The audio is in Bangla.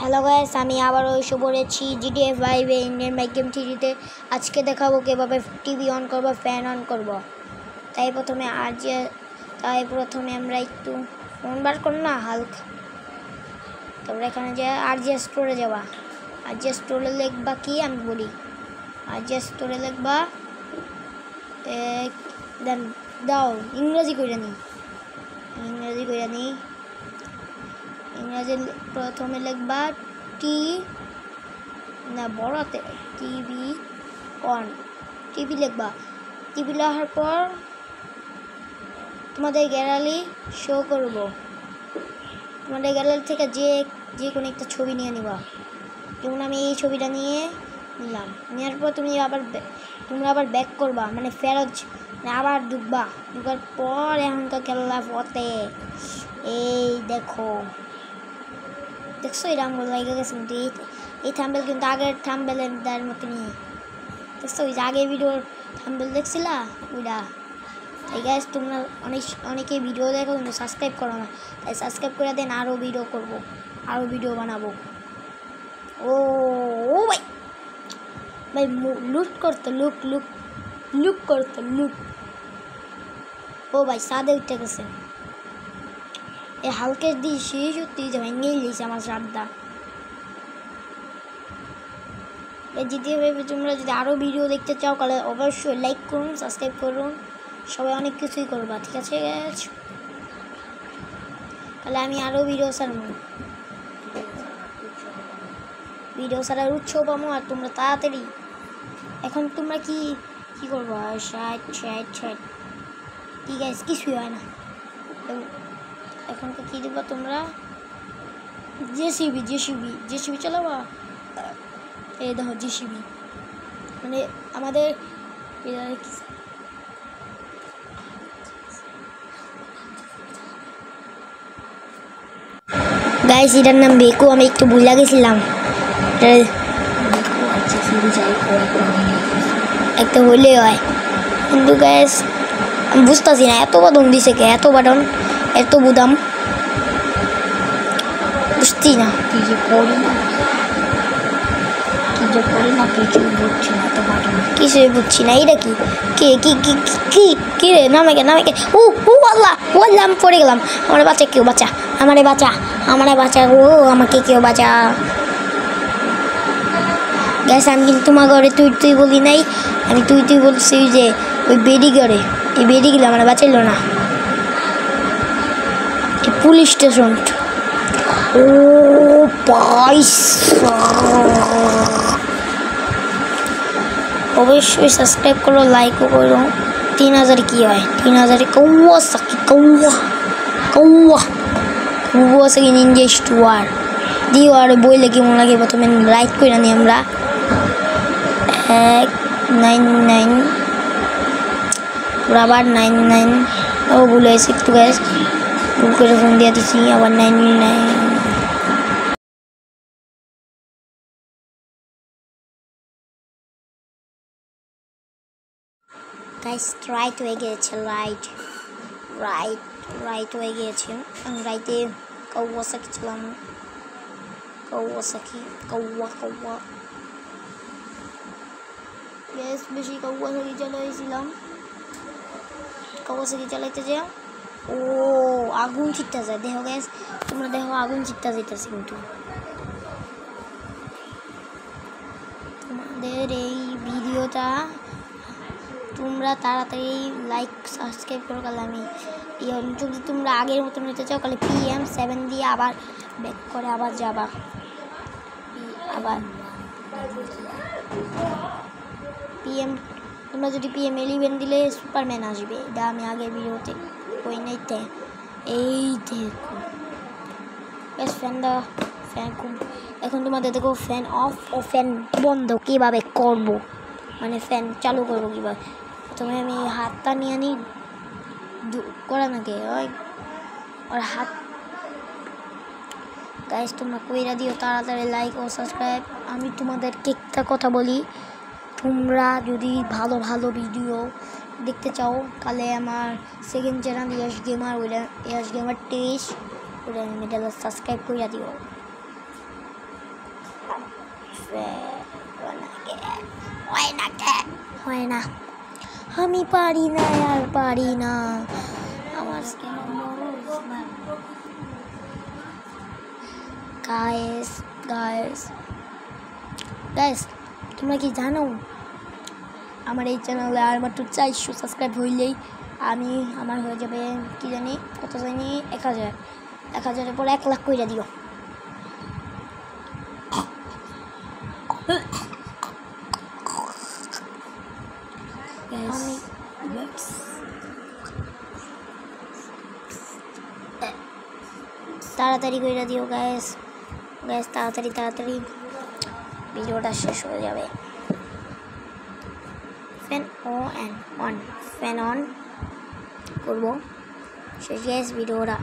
হ্যালো গাইস, আমি আবারও এসে পড়েছি GTA 5 এ ইন্ডিয়ান বাইক গেম থ্রিতে। আজকে দেখাবো কীভাবে টিভি অন করব, ফ্যান অন করব। তাই প্রথমে আমরা একটু ফোন বার করব না হালকা। তারপরে এখানে যে আরজে স্টোরে যাবা। আরজে স্টোরে লিখবা কি আমি বলি। আরজে স্টোরে লিখবা দেন দাও ইংরেজি করে নি। ইংরেজি প্রথমে লিখবা বড়তে টিভি অন। টিভি লিখবা। টিভি লেখার পর তোমাদের গ্যালারি শো করব। তোমাদের গ্যালারি থেকে যে কোনো একটা ছবি নিয়ে নিবা। যেমন আমি এই ছবিটা নিলাম। নেওয়ার পর তোমরা আবার ব্যাক করবা, মানে ফেরত আবার ঢুকার পর এখনকার খেলা পথে এই দেখছো এই রামগুলো লাগে গেছে। কিন্তু এই থাম্বেল কিন্তু আগের থাম্বেলের মতনই দেখছো। ওই যে আগের ভিডিওর থাম্বেল দেখছিলা ওইটা। তাই গাইস তোমরা অনেকে ভিডিও দেখো কিন্তু সাবস্ক্রাইব করো না। তাই সাবস্ক্রাইব করে দেন, আরও ভিডিও করব, আরও ভিডিও বানাবো। ও ভাই লুট করতো লুট। ও ভাই সাদে উঠে গেছে। এই হালকা দিয়ে সত্যি যে ভেঙে গেছে আমার সাদটা। এই জিটিএ ভেবে তোমরা যদি আরও ভিডিও দেখতে চাও তাহলে অবশ্যই লাইক করুন, সাবস্ক্রাইব করুন, সবাই অনেক কিছুই করবা, ঠিক আছে? তাহলে আমি আরও ভিডিও ছাড়ার উৎসব পাবো। আর তোমরা তাড়াতাড়ি এখন তোমরা কি করবো? ষাট ঠিক আছে, কিছুই হয় না। এখনকার কি দেবা তোমরা? জেসিবি চালাবা। এই দেখো জেসিবি, মানে আমাদের গাইস এটার নাম বেকু। আমি একটু ভুলে গেছিলাম। একটা হইলেই হয়, কিন্তু গাইস আমি বুঝতেছি না এত বাদন দিছে কে, এত বুদাম বুঝছি না। কিছুই বুঝছি না। এটা কি রে? নামে কে ও আল্লাহ, আমি পড়ে গেলাম। আমারে বাঁচা, কেউ বাঁচা, আমারে বাঁচা ও, আমাকে কেউ বাঁচা। গ্যাস আমি কিন্তু তোমার ঘরে তুই বলি নাই, আমি তুই বলছি যে ওই বেডি ঘরে। এই বেডি গেলে আমার বাঁচাইল না। Police station. ও অবশ্যই সাবস্ক্রাইব করো, লাইকও করো। 3000 কি হয়? 3000 কৌয়া সাকি নিনজা স্টোয়ার দিও। আর বই লেগে মনে লাগে প্রথমে লাইক করে নি আমরা 199 আবার 99। ও ভুলে গেছি একটু গ্যাস, ভুল করে ফোন দিয়ে দিচ্ছি। আবার 99। গাইস রাইট হয়ে গিয়েছে, রাইট হয়ে গিয়েছে। আমি রাইটে কাওয়াসাকি ছিলাম। কাওয়া গ্যাস বেশি কাওয়াসাকি চালাইতে যাও। ও আগুন ছিটতে যায়, দেখো গ্যাস তোমরা দেখো, আগুন ছিটতে যাইতেছে। কিন্তু তোমাদের এই ভিডিওটা তোমরা তাড়াতাড়ি লাইক সাবস্ক্রাইব করো। তাহলে আমি যদি তোমরা আগের মতন নিতে চাও তাহলে PM7 দিয়ে আবার ব্যাক করে আবার যাবা। তোমরা যদি PM11 দিলে সুপারম্যান আসবে। এটা আমি আগের ভিডিওতে ওই নাইতে। এই দেখো ফ্যান খুব। এখন তোমাদের দেখো ফ্যান অফ ও ফ্যান বন্ধ কীভাবে করবো, মানে ফ্যান চালু করবো কীভাবে। প্রথমে আমি হাতটা নিয়ে নিই করা নাকি ওর হাত। গাইস তোমরা কইরা দিও তাড়াতাড়ি লাইক ও সাবস্ক্রাইব। আমি তোমাদেরকে একটা কথা বলি, তোমরা যদি ভালো ভিডিও দেখতে চাও তাহলে আমার সেকেন্ড চ্যানেল ইয়াশ গেমার, ওইটা ইয়াশ গেমার 23, ওইটা সাবস্ক্রাইব কইরা দিও। হয় না, আমি পারি না আর পারি না। আমার গাইস গাইস গাইস তোমরা কি জানো আমার এই চ্যানেলে আর মাত্র 400 সাবস্ক্রাইব হইলেই আমার হয়ে যাবে কি জানি কত জানি 1000-এর পর 1 লাখ কইরা দিও। আমি তাড়াতাড়ি কইরা দিও গাইস তাড়াতাড়ি ভিডিওটা শেষ হয়ে যাবে। ফ্যান অন করবো শেষ ভিডিওটা।